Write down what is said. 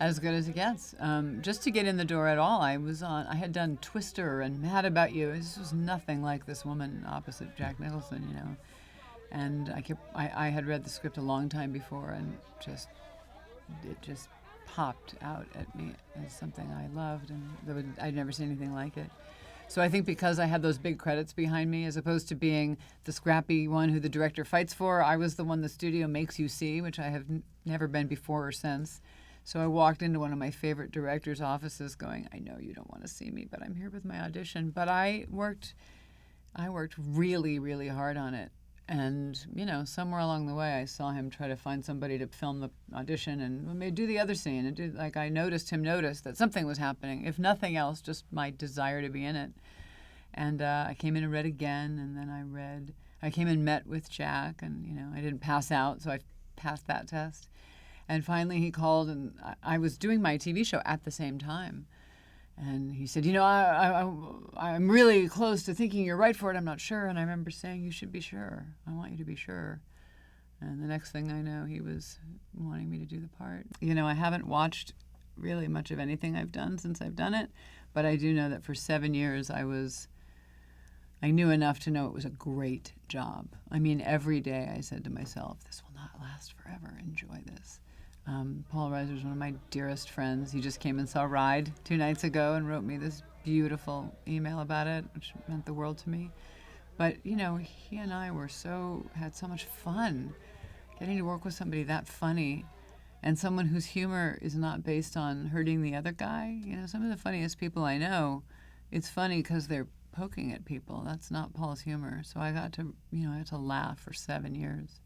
As good as it gets. Just to get in the door at all, I had done Twister and Mad About You. This was nothing like this woman opposite Jack Nicholson, you know. And I had read the script a long time before, and it just popped out at me as something I loved, and I'd never seen anything like it. So I think because I had those big credits behind me, as opposed to being the scrappy one who the director fights for, I was the one the studio makes you see, which I have never been before or since. So I walked into one of my favorite directors' offices going, I know you don't want to see me, but I'm here with my audition. But I worked really, really hard on it. And, you know, somewhere along the way I saw him try to find somebody to film the audition and maybe do the other scene. And I noticed him notice that something was happening. If nothing else, just my desire to be in it. And I came in and read again, and then I came and met with Jack, and, you know, I didn't pass out, so I passed that test. And finally he called, and I was doing my TV show at the same time. And he said, you know, I'm really close to thinking you're right for it. I'm not sure. And I remember saying, you should be sure. I want you to be sure. And the next thing I know, he was wanting me to do the part. You know, I haven't watched really much of anything I've done since I've done it. But I do know that for 7 years I knew enough to know it was a great job. I mean, every day I said to myself, this will not last forever. Enjoy this. Paul Resier is one of my dearest friends. He just came and saw Ride 2 nights ago and wrote me this beautiful email about it, which meant the world to me. But, you know, he and I had so much fun getting to work with somebody that funny and someone whose humor is not based on hurting the other guy. You know, some of the funniest people I know, it's funny because they're poking at people. That's not Paul's humor. So I got to laugh for 7 years.